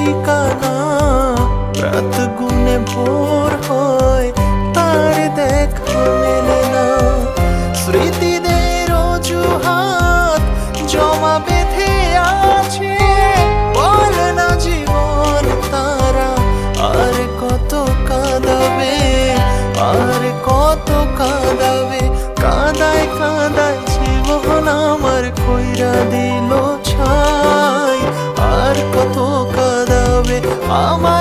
ঠিকানা। রাত গুনে ভোর হয়, তার দেখা মেলে না। স্মৃতিদের অজুহাত জমা বেঁধে আছে, বলে না জীবন তারা আর কত কাঁদাবে, আর কত কাঁদাবে। কাঁদায় কাঁদায় জীবন আমার কইরা দিল ছাই, আর কত কাঁদাবে আমার।